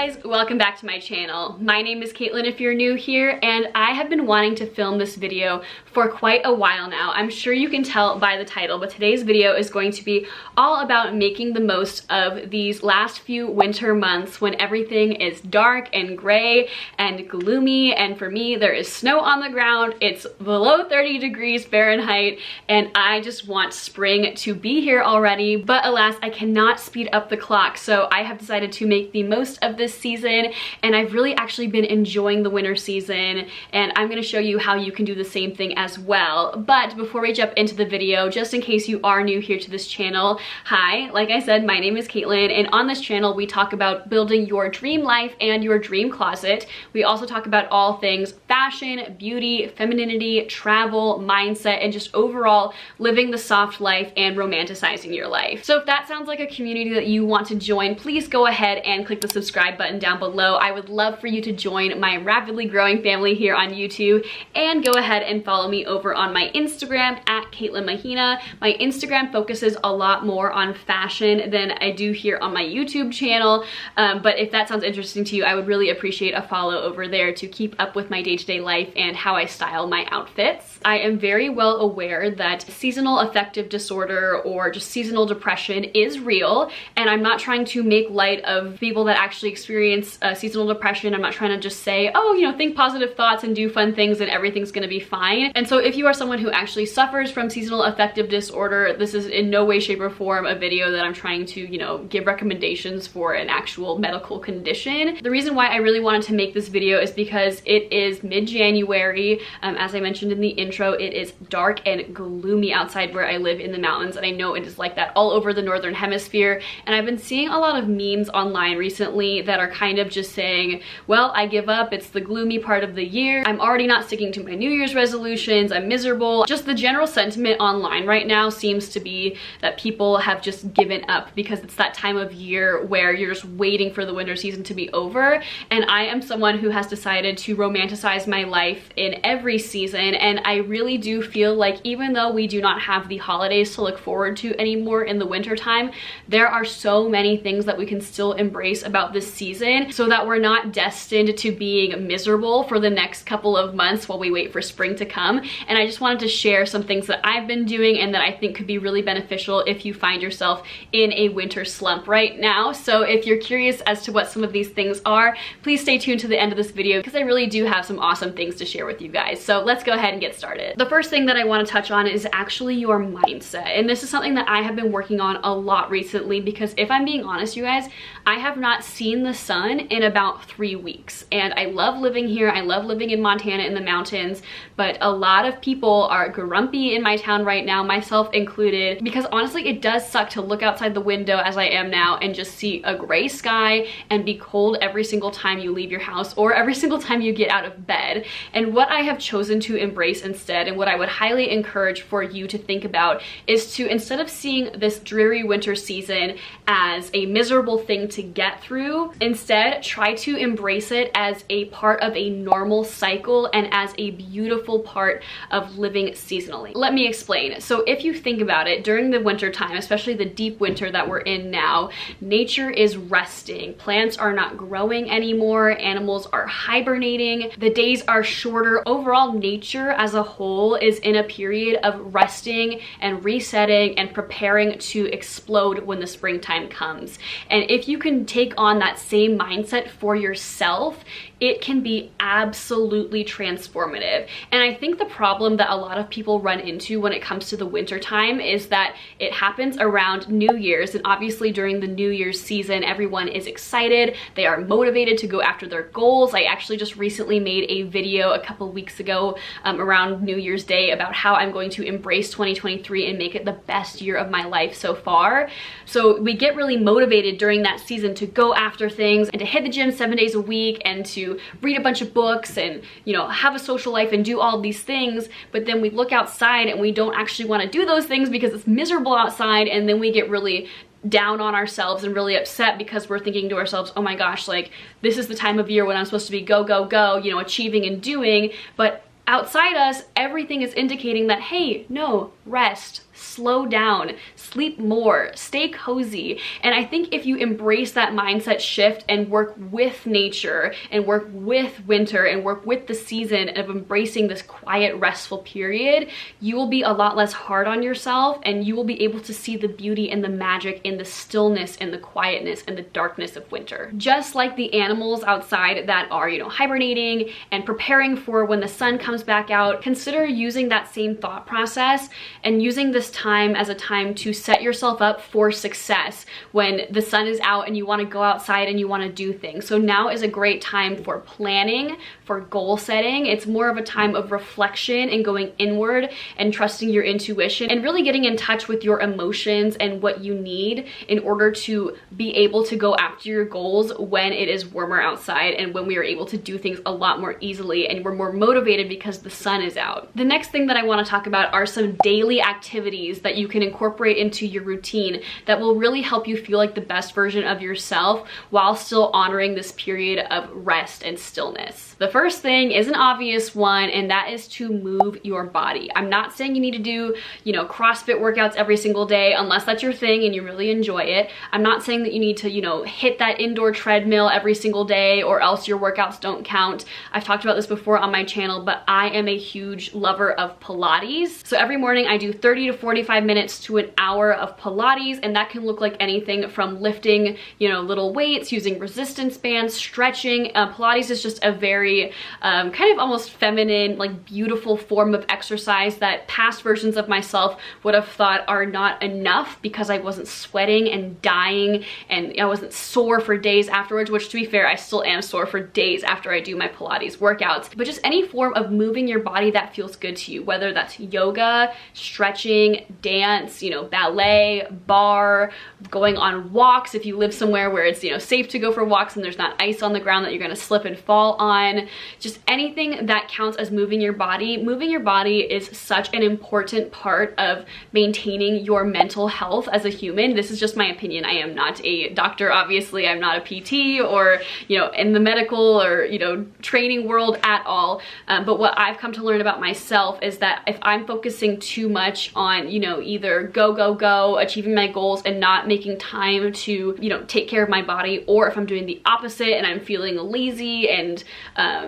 guys, welcome back to my channel. My name is Caitlin if you're new here, and I have been wanting to film this video for quite a while now. I'm sure you can tell by the title, but today's video is going to be all about making the most of these last few winter months when everything is dark and gray and gloomy, and for me there is snow on the ground, it's below 30 degrees Fahrenheit, and I just want spring to be here already. But alas, I cannot speed up the clock, so I have decided to make the most of this season, and I've really actually been enjoying the winter season, and I'm going to show you how you can do the same thing as well. But before we jump into the video, just in case you are new here to this channel, hi, like I said, my name is Caitlin, and on this channel we talk about building your dream life and your dream closet. We also talk about all things fashion, beauty, femininity, travel, mindset, and just overall living the soft life and romanticizing your life. So if that sounds like a community that you want to join, please go ahead and click the subscribe button down below. I would love for you to join my rapidly growing family here on YouTube, and go ahead and follow me over on my Instagram at Caitlin Mahina. My Instagram focuses a lot more on fashion than I do here on my YouTube channel, but if that sounds interesting to you, I would really appreciate a follow over there to keep up with my day-to-day life and how I style my outfits. I am very well aware that seasonal affective disorder or just seasonal depression is real, and I'm not trying to make light of people that actually experience seasonal depression. I'm not trying to just say, oh, you know, think positive thoughts and do fun things and everything's gonna be fine. And so if you are someone who actually suffers from seasonal affective disorder, this is in no way, shape, or form a video that I'm trying to, you know, give recommendations for an actual medical condition. The reason why I really wanted to make this video is because it is mid-January. As I mentioned in the intro, it is dark and gloomy outside where I live in the mountains, and I know it is like that all over the northern hemisphere. And I've been seeing a lot of memes online recently that are kind of just saying, well, I give up, it's the gloomy part of the year, I'm already not sticking to my New Year's resolutions, I'm miserable. Just the general sentiment online right now seems to be that people have just given up because it's that time of year where you're just waiting for the winter season to be over. And I am someone who has decided to romanticize my life in every season, and I really do feel like even though we do not have the holidays to look forward to anymore in the winter time, there are so many things that we can still embrace about this season so that we're not destined to being miserable for the next couple of months while we wait for spring to come. And I just wanted to share some things that I've been doing and that I think could be really beneficial if you find yourself in a winter slump right now. So if you're curious as to what some of these things are, please stay tuned to the end of this video because I really do have some awesome things to share with you guys. So let's go ahead and get started. The first thing that I want to touch on is actually your mindset. And this is something that I have been working on a lot recently because if I'm being honest, you guys, I have not seen the sun in about 3 weeks. And I love living here. I love living in Montana in the mountains, but a lot of people are grumpy in my town right now, myself included, because honestly, it does suck to look outside the window as I am now and just see a gray sky and be cold every single time you leave your house or every single time you get out of bed. And what I have chosen to embrace instead, and what I would highly encourage for you to think about, is to, instead of seeing this dreary winter season as a miserable thing to get through, instead try to embrace it as a part of a normal cycle and as a beautiful part of living seasonally. Let me explain. So if you think about it, during the winter time, especially the deep winter that we're in now, nature is resting. Plants are not growing anymore. Animals are hibernating. The days are shorter. Overall, nature as a whole is in a period of resting and resetting and preparing to explode when the springtime comes. And if you can take on that same mindset for yourself, it can be absolutely transformative. And I think the problem that a lot of people run into when it comes to the winter time is that it happens around New Year's, and obviously during the New Year's season, everyone is excited, they are motivated to go after their goals. I actually just recently made a video a couple weeks ago around New Year's Day about how I'm going to embrace 2023 and make it the best year of my life so far. So we get really motivated during that season to go after things and to hit the gym 7 days a week and to read a bunch of books and, you know, have a social life and do all these things. But then we look outside and we don't actually want to do those things because it's miserable outside, and then we get really down on ourselves and really upset because we're thinking to ourselves, oh my gosh, like this is the time of year when I'm supposed to be go, go, go, you know, achieving and doing. But outside us, everything is indicating that, hey, no, rest, slow down, sleep more, stay cozy. And I think if you embrace that mindset shift and work with nature and work with winter and work with the season of embracing this quiet, restful period, you will be a lot less hard on yourself, and you will be able to see the beauty and the magic in the stillness and the quietness and the darkness of winter. Just like the animals outside that are, you know, hibernating and preparing for when the sun comes back out, consider using that same thought process and using this time as a time to set yourself up for success when the sun is out and you want to go outside and you want to do things. So now is a great time for planning, for goal setting. It's more of a time of reflection and going inward and trusting your intuition and really getting in touch with your emotions and what you need in order to be able to go after your goals when it is warmer outside and when we are able to do things a lot more easily and we're more motivated because the sun is out. The next thing that I want to talk about are some daily activities that you can incorporate into your routine that will really help you feel like the best version of yourself while still honoring this period of rest and stillness. The first thing is an obvious one, and that is to move your body. I'm not saying you need to do, you know, CrossFit workouts every single day unless that's your thing and you really enjoy it. I'm not saying that you need to, you know, hit that indoor treadmill every single day or else your workouts don't count. I've talked about this before on my channel, but I am a huge lover of Pilates. So every morning I do 30 to 45 minutes to an hour of Pilates, and that can look like anything from lifting, you know, little weights, using resistance bands, stretching. Pilates is just a very kind of almost feminine, like beautiful form of exercise that past versions of myself would have thought are not enough because I wasn't sweating and dying and I wasn't sore for days afterwards, which to be fair, I still am sore for days after I do my Pilates workouts. But just any form of moving your body that feels good to you, whether that's yoga, stretching, dance, you know, ballet, bar, going on walks if you live somewhere where it's, you know, safe to go for walks and there's not ice on the ground that you're gonna slip and fall on. Just anything that counts as moving your body. Moving your body is such an important part of maintaining your mental health as a human. This is just my opinion. I am not a doctor, obviously. I'm not a PT or, you know, in the medical or, you know, training world at all. But what I've come to learn about myself is that if I'm focusing too much on, you know, either go, achieving my goals and not making time to, you know, take care of my body, or if I'm doing the opposite and I'm feeling lazy and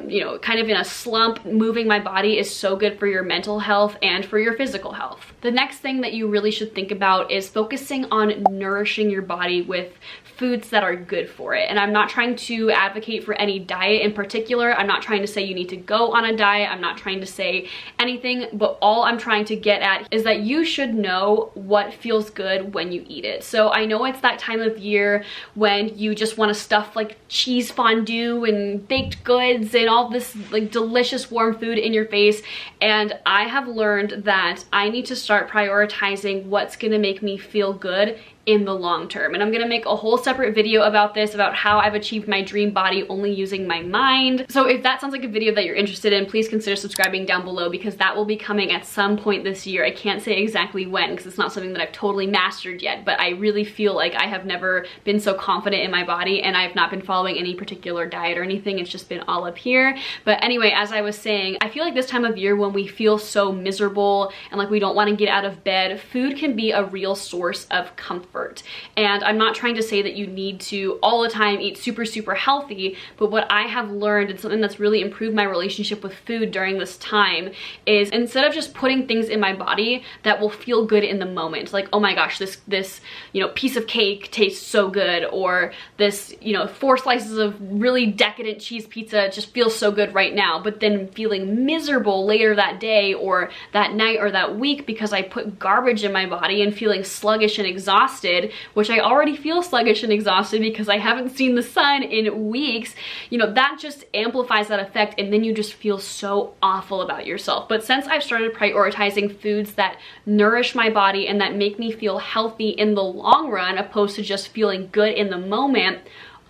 you know, kind of in a slump, moving my body is so good for your mental health and for your physical health. The next thing that you really should think about is focusing on nourishing your body with foods that are good for it. And I'm not trying to advocate for any diet in particular. I'm not trying to say you need to go on a diet. I'm not trying to say anything, but all I'm trying to get at is that you should know what feels good when you eat it. So I know it's that time of year when you just want to stuff like cheese fondue and baked goods and all this like delicious warm food in your face. And I have learned that I need to start prioritizing what's gonna make me feel good in the long term. And I'm gonna make a whole separate video about this, about how I've achieved my dream body only using my mind. So if that sounds like a video that you're interested in, please consider subscribing down below because that will be coming at some point this year. I can't say exactly when because it's not something that I've totally mastered yet, but I really feel like I have never been so confident in my body and I've not been following any particular diet or anything. It's just been all up here. But anyway, as I was saying, I feel like this time of year when we feel so miserable and like we don't want to get out of bed, food can be a real source of comfort. And I'm not trying to say that you need to all the time eat super healthy, but what I have learned and something that's really improved my relationship with food during this time is instead of just putting things in my body that will feel good in the moment, like, oh my gosh, this you know, piece of cake tastes so good, or this, you know, 4 slices of really decadent cheese pizza just feels so good right now, but then feeling miserable later that day or that night or that week because I put garbage in my body and feeling sluggish and exhausted, which I already feel sluggish and exhausted because I haven't seen the sun in weeks, you know, that just amplifies that effect and then you just feel so awful about yourself. But since I've started prioritizing foods that nourish my body and that make me feel healthy in the long run opposed to just feeling good in the moment,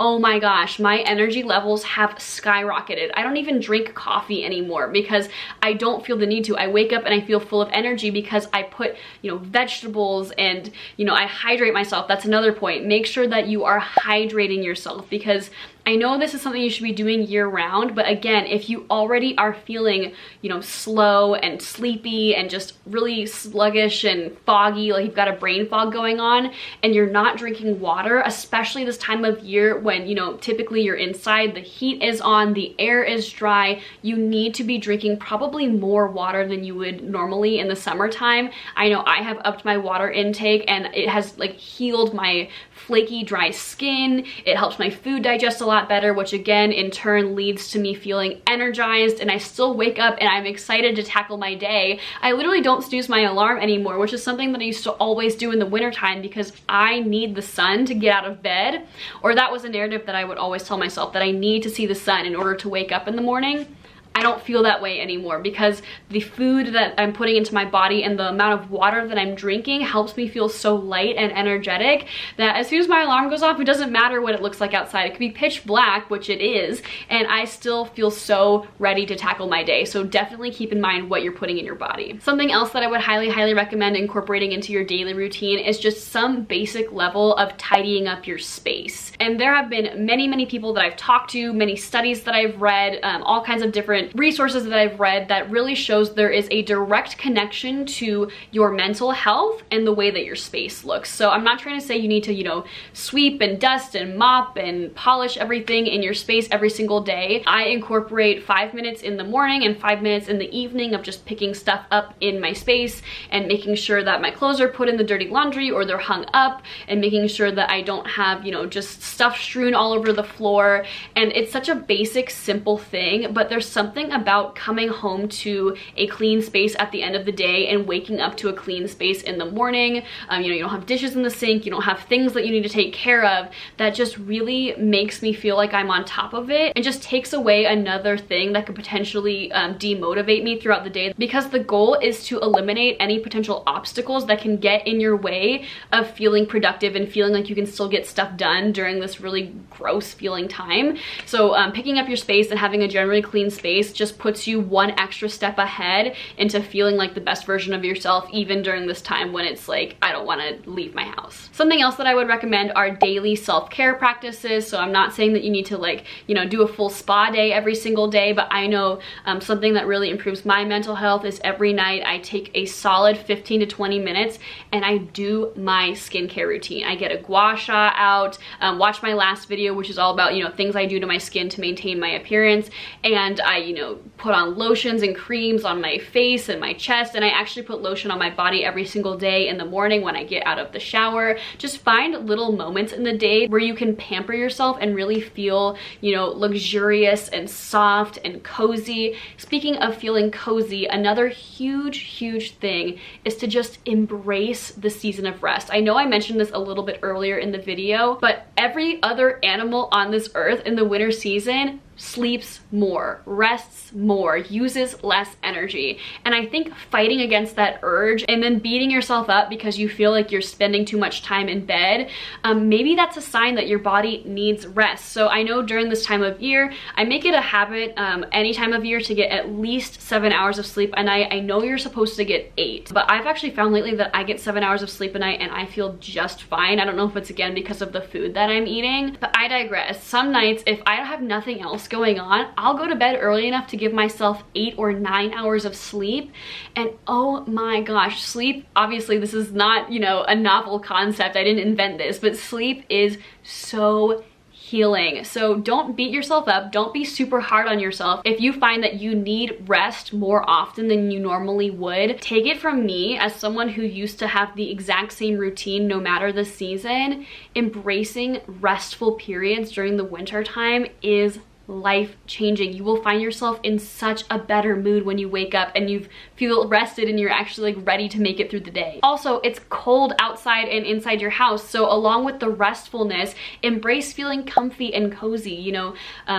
oh my gosh, my energy levels have skyrocketed. I don't even drink coffee anymore because I don't feel the need to. I wake up and I feel full of energy because I put, you know, vegetables and, you know, I hydrate myself. That's another point. Make sure that you are hydrating yourself because I know this is something you should be doing year round, but again, if you already are feeling, you know, slow and sleepy and just really sluggish and foggy, like you've got a brain fog going on, and you're not drinking water, especially this time of year when, you know, typically you're inside, the heat is on, the air is dry, you need to be drinking probably more water than you would normally in the summertime. I know I have upped my water intake and it has like healed my flaky, dry skin. It helps my food digest a lot better, which again, in turn leads to me feeling energized, and I still wake up and I'm excited to tackle my day. I literally don't snooze my alarm anymore, which is something that I used to always do in the wintertime because I need the sun to get out of bed, or that was a narrative that I would always tell myself, that I need to see the sun in order to wake up in the morning. I don't feel that way anymore because the food that I'm putting into my body and the amount of water that I'm drinking helps me feel so light and energetic that as soon as my alarm goes off, it doesn't matter what it looks like outside. It could be pitch black, which it is, and I still feel so ready to tackle my day. So definitely keep in mind what you're putting in your body. Something else that I would highly recommend incorporating into your daily routine is just some basic level of tidying up your space. And there have been many people that I've talked to, many studies that I've read, all kinds of different resources that I've read that really shows there is a direct connection to your mental health and the way that your space looks. So I'm not trying to say you need to, you know, sweep and dust and mop and polish everything in your space every single day. I incorporate 5 minutes in the morning and 5 minutes in the evening of just picking stuff up in my space and making sure that my clothes are put in the dirty laundry or they're hung up, and making sure that I don't have, you know, just stuff strewn all over the floor. And it's such a basic, simple thing, but there's something about coming home to a clean space at the end of the day and waking up to a clean space in the morning. You know, you don't have dishes in the sink, you don't have things that you need to take care of, that just really makes me feel like I'm on top of it and just takes away another thing that could potentially demotivate me throughout the day, because the goal is to eliminate any potential obstacles that can get in your way of feeling productive and feeling like you can still get stuff done during this really gross feeling time. So picking up your space and having a generally clean space just puts you one extra step ahead into feeling like the best version of yourself, even during this time when it's like, I don't want to leave my house. Something else that I would recommend are daily self-care practices. So I'm not saying that you need to, like, you know, do a full spa day every single day, but I know something that really improves my mental health is every night I take a solid 15 to 20 minutes and I do my skincare routine. I get a gua sha out, watch my last video, which is all about, you know, things I do to my skin to maintain my appearance, and I, you know, put on lotions and creams on my face and my chest, and I actually put lotion on my body every single day in the morning when I get out of the shower. Just find little moments in the day where you can pamper yourself and really feel, you know, luxurious and soft and cozy. Speaking of feeling cozy, another huge thing is to just embrace the season of rest. I know I mentioned this a little bit earlier in the video, but every other animal on this earth in the winter season sleeps more, rests more, uses less energy. And I think fighting against that urge and then beating yourself up because you feel like you're spending too much time in bed, maybe that's a sign that your body needs rest. So I know during this time of year, I make it a habit any time of year to get at least 7 hours of sleep a night. I know you're supposed to get 8, but I've actually found lately that I get 7 hours of sleep a night and I feel just fine. I don't know if it's again because of the food that I'm eating, but I digress. Some nights, if I have nothing else going on, I'll go to bed early enough to give myself 8 or 9 hours of sleep. And oh my gosh, sleep, obviously this is not, you know, a novel concept. I didn't invent this, but sleep is so healing. So don't beat yourself up. Don't be super hard on yourself. If you find that you need rest more often than you normally would, take it from me as someone who used to have the exact same routine no matter the season. Embracing restful periods during the winter time is life-changing. You will find yourself in such a better mood when you wake up and you feel rested and you're actually like ready to make it through the day. Also, it's cold outside and inside your house, so along with the restfulness, embrace feeling comfy and cozy. You know,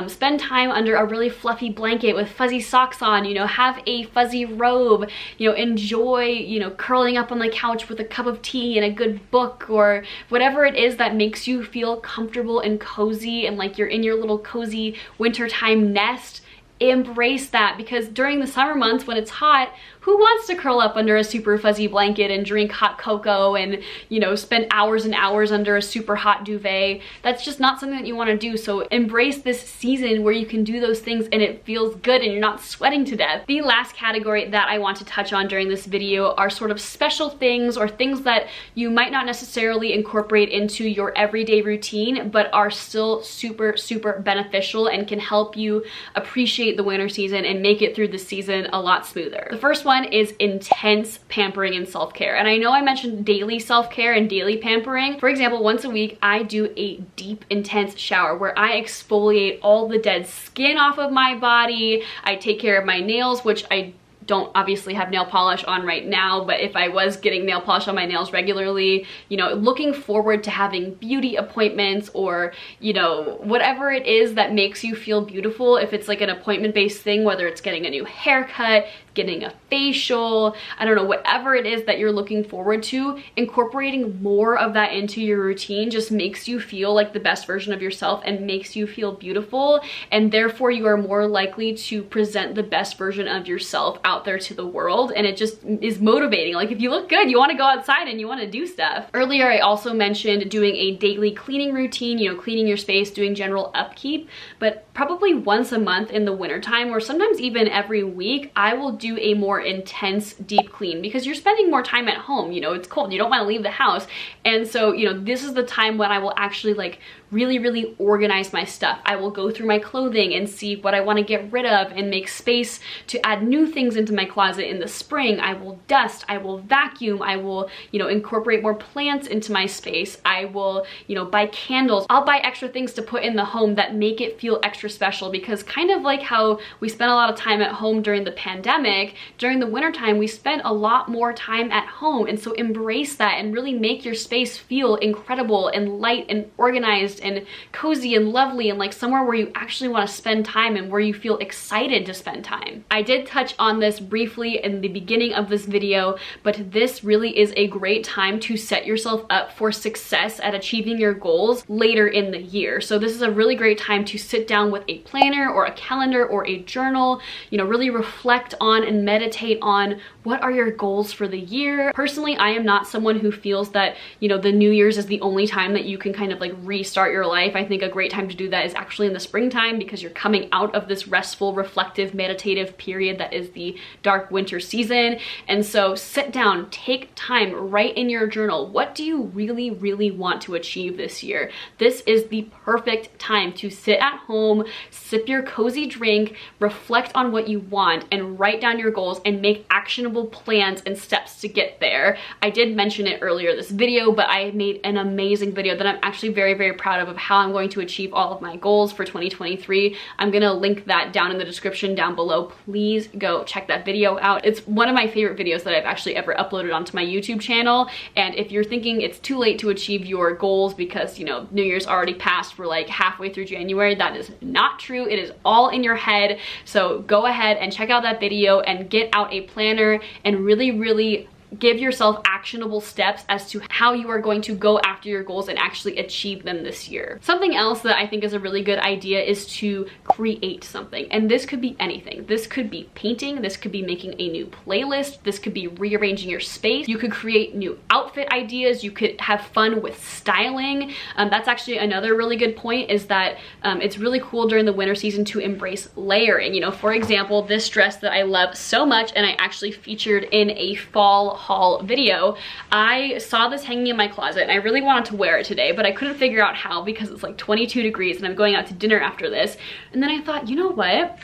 spend time under a really fluffy blanket with fuzzy socks on, you know, have a fuzzy robe, you know, enjoy, you know, curling up on the couch with a cup of tea and a good book, or whatever it is that makes you feel comfortable and cozy and like you're in your little cozy wintertime nest. Embrace that, because during the summer months when it's hot, who who wants to curl up under a super fuzzy blanket and drink hot cocoa and, you know, spend hours and hours under a super hot duvet? That's just not something that you want to do. So embrace this season where you can do those things and it feels good and you're not sweating to death. The last category that I want to touch on during this video are sort of special things or things that you might not necessarily incorporate into your everyday routine, but are still super, super beneficial and can help you appreciate the winter season and make it through the season a lot smoother. The first one is intense pampering and self-care. And I know I mentioned daily self-care and daily pampering. For example, once a week, I do a deep, intense shower where I exfoliate all the dead skin off of my body. I take care of my nails, which I don't obviously have nail polish on right now, but if I was getting nail polish on my nails regularly, you know, looking forward to having beauty appointments or, you know, whatever it is that makes you feel beautiful. If it's like an appointment-based thing, whether it's getting a new haircut, getting a facial, I don't know, whatever it is that you're looking forward to, incorporating more of that into your routine just makes you feel like the best version of yourself and makes you feel beautiful, and therefore you are more likely to present the best version of yourself out there to the world, and it just is motivating. Like if you look good, you want to go outside and you want to do stuff. Earlier I also mentioned doing a daily cleaning routine, you know, cleaning your space, doing general upkeep, but probably once a month in the wintertime, or sometimes even every week, I will do a more intense deep clean because you're spending more time at home. You know, it's cold, you don't want to leave the house, and so, you know, this is the time when I will actually like really organize my stuff. I will go through my clothing and see what I want to get rid of and make space to add new things into my closet in the spring. I will dust, I will vacuum, I will, you know, incorporate more plants into my space. I will, you know, buy candles. I'll buy extra things to put in the home that make it feel extra special, because kind of like how we spent a lot of time at home during the pandemic, during the wintertime we spent a lot more time at home, and so embrace that and really make your space feel incredible and light and organized and cozy and lovely, and like somewhere where you actually want to spend time and where you feel excited to spend time. I did touch on this briefly in the beginning of this video, but this really is a great time to set yourself up for success at achieving your goals later in the year. So this is a really great time to sit down with a planner or a calendar or a journal, you know, really reflect on and meditate on what are your goals for the year. Personally, I am not someone who feels that, you know, the New Year's is the only time that you can kind of like restart your life. I think a great time to do that is actually in the springtime, because you're coming out of this restful, reflective, meditative period that is the dark winter season. And so sit down, take time, write in your journal, what do you really want to achieve this year? This is the perfect time to sit at home, sip your cozy drink, reflect on what you want, and write down your goals and make actionable plans and steps to get there. I did mention it earlier this video, but I made an amazing video that I'm actually very proud of how I'm going to achieve all of my goals for 2023. I'm gonna link that down in the description down below. Please go check that video out. It's one of my favorite videos that I've actually ever uploaded onto my YouTube channel. And if you're thinking it's too late to achieve your goals because, you know, New Year's already passed, we're like halfway through January, that is not true. It is all in your head. So go ahead and check out that video and get out a planner and really give yourself actionable steps as to how you are going to go after your goals and actually achieve them this year. Something else that I think is a really good idea is to create something. And this could be anything. This could be painting, this could be making a new playlist, this could be rearranging your space. You could create new outfit ideas, you could have fun with styling. That's actually another really good point, is that it's really cool during the winter season to embrace layering. You know, for example, this dress that I love so much and I actually featured in a fall haul video. I saw this hanging in my closet and I really wanted to wear it today, but I couldn't figure out how because it's like 22 degrees and I'm going out to dinner after this. And then I thought, you know what?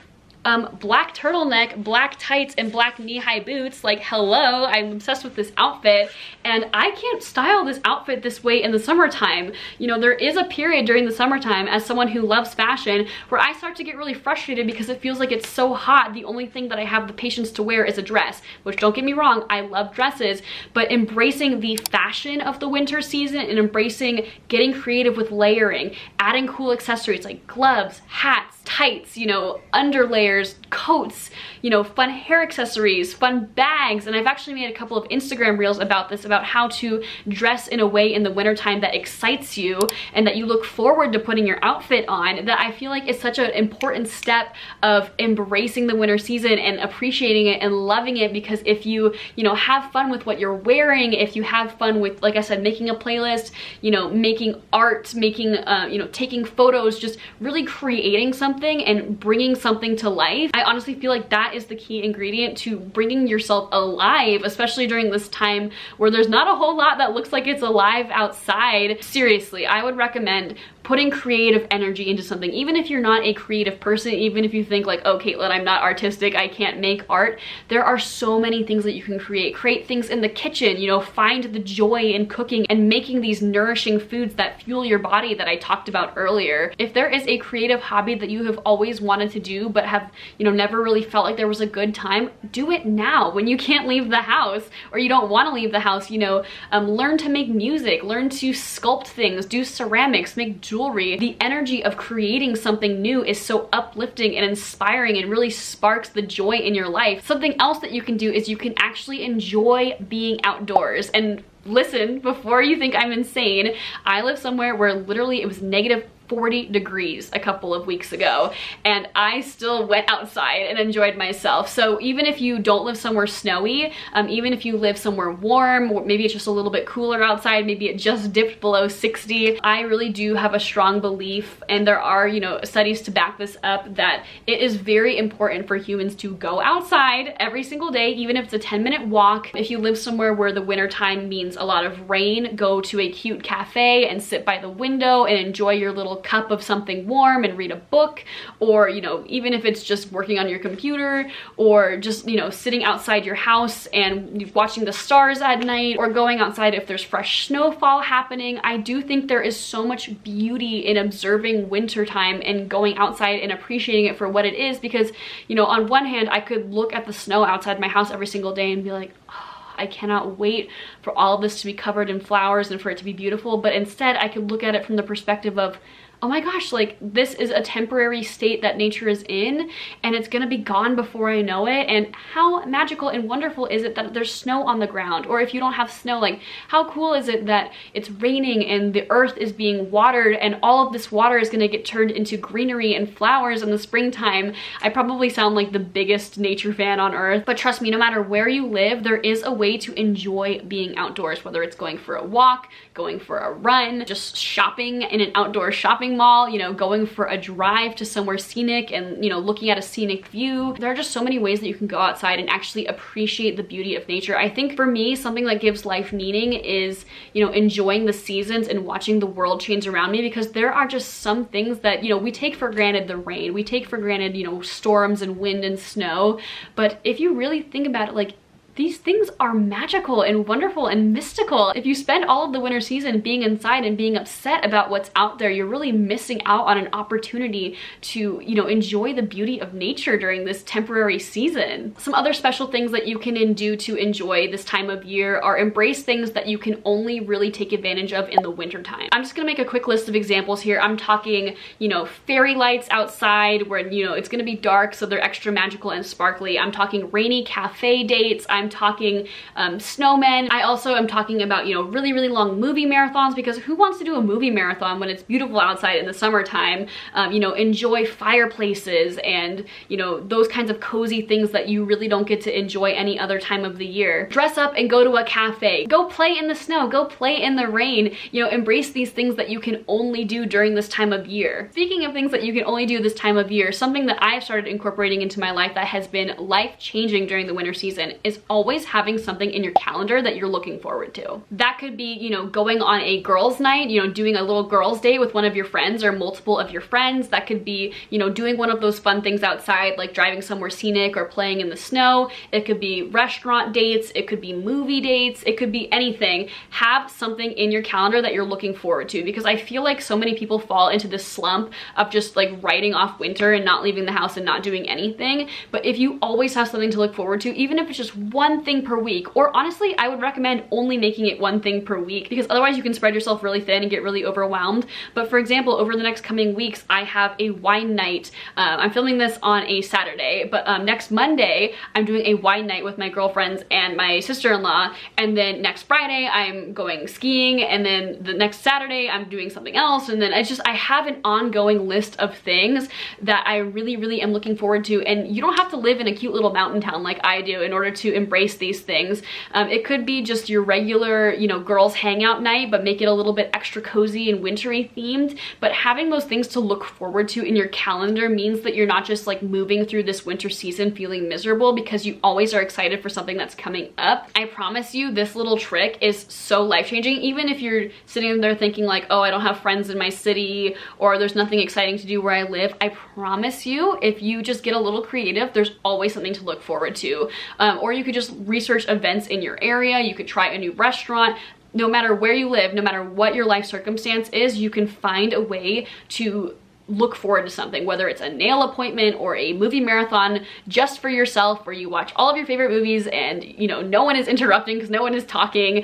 Black turtleneck, black tights, and black knee-high boots. Like, hello, I'm obsessed with this outfit, and I can't style this outfit this way in the summertime. You know, there is a period during the summertime, as someone who loves fashion, where I start to get really frustrated because it feels like it's so hot. The only thing that I have the patience to wear is a dress, which, don't get me wrong, I love dresses, but embracing the fashion of the winter season and embracing getting creative with layering, adding cool accessories like gloves, hats, tights, you know, underlayers, coats, you know, fun hair accessories, fun bags. And I've actually made a couple of Instagram reels about this, about how to dress in a way in the wintertime that excites you and that you look forward to putting your outfit on, that I feel like is such an important step of embracing the winter season and appreciating it and loving it. Because if you know, have fun with what you're wearing, if you have fun with, like I said, making a playlist, you know, making art, making, you know, taking photos, just really creating something and bringing something to life, I honestly feel like that is the key ingredient to bringing yourself alive, especially during this time where there's not a whole lot that looks like it's alive outside. Seriously, I would recommend putting creative energy into something. Even if you're not a creative person, even if you think like, oh, Caitlin, I'm not artistic, I can't make art, there are so many things that you can create. Create things in the kitchen, you know, find the joy in cooking and making these nourishing foods that fuel your body that I talked about earlier. If there is a creative hobby that you have always wanted to do but have, you know, never really felt like there was a good time, do it now when you can't leave the house or you don't want to leave the house. You know, learn to make music, learn to sculpt things, do ceramics, make jewelry. The energy of creating something new is so uplifting and inspiring and really sparks the joy in your life. Something else that you can do is you can actually enjoy being outdoors. And listen, before you think I'm insane, I live somewhere where literally it was negative 40 degrees a couple of weeks ago, and I still went outside and enjoyed myself. So even if you don't live somewhere snowy, even if you live somewhere warm, or maybe it's just a little bit cooler outside, maybe it just dipped below 60, I really do have a strong belief, and there are, you know, studies to back this up, that it is very important for humans to go outside every single day, even if it's a 10-minute walk. If you live somewhere where the winter time means a lot of rain, go to a cute cafe and sit by the window and enjoy your little cup of something warm and read a book. Or, you know, even if it's just working on your computer, or just, you know, sitting outside your house and watching the stars at night, or going outside if there's fresh snowfall happening. I do think there is so much beauty in observing winter time and going outside and appreciating it for what it is. Because, you know, on one hand, I could look at the snow outside my house every single day and be like, oh, I cannot wait for all of this to be covered in flowers and for it to be beautiful. But instead, I could look at it from the perspective of, oh my gosh, like, this is a temporary state that nature is in, and it's gonna be gone before I know it. And how magical and wonderful is it that there's snow on the ground? Or if you don't have snow, like, how cool is it that it's raining and the earth is being watered, and all of this water is gonna get turned into greenery and flowers in the springtime? I probably sound like the biggest nature fan on earth, but trust me, no matter where you live, there is a way to enjoy being outdoors, whether it's going for a walk, going for a run, just shopping in an outdoor shopping mall, you know, going for a drive to somewhere scenic and, you know, looking at a scenic view. There are just so many ways that you can go outside and actually appreciate the beauty of nature. I think for me, something that gives life meaning is, you know, enjoying the seasons and watching the world change around me, because there are just some things that, you know, we take for granted. The rain, we take for granted, you know, storms and wind and snow. But if you really think about it, like, these things are magical and wonderful and mystical. If you spend all of the winter season being inside and being upset about what's out there, you're really missing out on an opportunity to, you know, enjoy the beauty of nature during this temporary season. Some other special things that you can do to enjoy this time of year are embrace things that you can only really take advantage of in the winter time. I'm just gonna make a quick list of examples here. I'm talking, you know, fairy lights outside where, you know, it's gonna be dark, so they're extra magical and sparkly. I'm talking rainy cafe dates. I'm talking snowmen. I also am talking about, you know, really, really long movie marathons, because who wants to do a movie marathon when it's beautiful outside in the summertime? You know, enjoy fireplaces and, you know, those kinds of cozy things that you really don't get to enjoy any other time of the year. Dress up and go to a cafe. Go play in the snow. Go play in the rain. You know, embrace these things that you can only do during this time of year. Speaking of things that you can only do this time of year, something that I've started incorporating into my life that has been life-changing during the winter season is always having something in your calendar that you're looking forward to. That could be, you know, going on a girls' night, you know, doing a little girls' date with one of your friends or multiple of your friends. That could be, you know, doing one of those fun things outside, like driving somewhere scenic or playing in the snow. It could be restaurant dates. It could be movie dates. It could be anything. Have something in your calendar that you're looking forward to, because I feel like so many people fall into this slump of just like writing off winter and not leaving the house and not doing anything. But if you always have something to look forward to, even if it's just one one thing per week, or honestly, I would recommend only making it one thing per week, because otherwise you can spread yourself really thin and get really overwhelmed. But for example, over the next coming weeks, I have a wine night. I'm filming this on a Saturday, but next Monday, I'm doing a wine night with my girlfriends and my sister-in-law, and then next Friday, I'm going skiing, and then the next Saturday, I'm doing something else, and then I have an ongoing list of things that I really am looking forward to. And you don't have to live in a cute little mountain town like I do in order to embrace these things. It could be just your regular, you know, girls hangout night, but make it a little bit extra cozy and wintry themed. But having those things to look forward to in your calendar means that you're not just like moving through this winter season feeling miserable, because you always are excited for something that's coming up. I promise you, this little trick is so life-changing. Even if you're sitting there thinking like, oh, I don't have friends in my city, or there's nothing exciting to do where I live, I promise you, if you just get a little creative, there's always something to look forward to. Or you could just research events in your area. You could try a new restaurant. No matter where you live, no matter what your life circumstance is, you can find a way to look forward to something, whether it's a nail appointment or a movie marathon just for yourself, where you watch all of your favorite movies and, you know, no one is interrupting because no one is talking.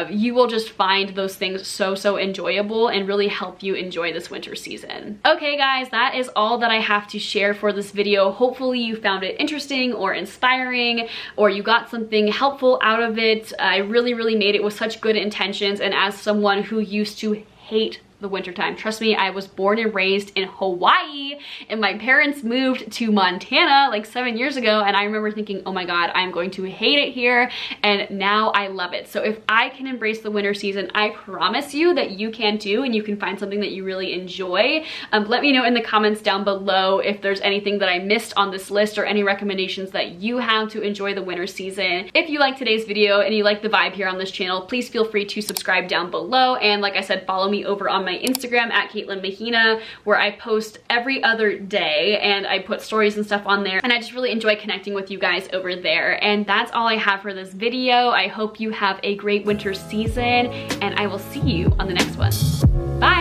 You will just find those things so enjoyable and really help you enjoy this winter season. Okay guys, that is all that I have to share for this video. Hopefully you found it interesting or inspiring, or you got something helpful out of it. I really made it with such good intentions, and as someone who used to hate the wintertime. Trust me, I was born and raised in Hawaii, and my parents moved to Montana like 7 years ago, and I remember thinking, oh my god, I'm going to hate it here, and now I love it. So if I can embrace the winter season, I promise you that you can too, and you can find something that you really enjoy. Let me know in the comments down below if there's anything that I missed on this list, or any recommendations that you have to enjoy the winter season. If you like today's video and you like the vibe here on this channel, please feel free to subscribe down below, and like I said, follow me over on my Instagram at Mahina, where I post every other day and I put stories and stuff on there, and I just really enjoy connecting with you guys over there. And that's all I have for this video. I hope you have a great winter season, and I will see you on the next one. Bye!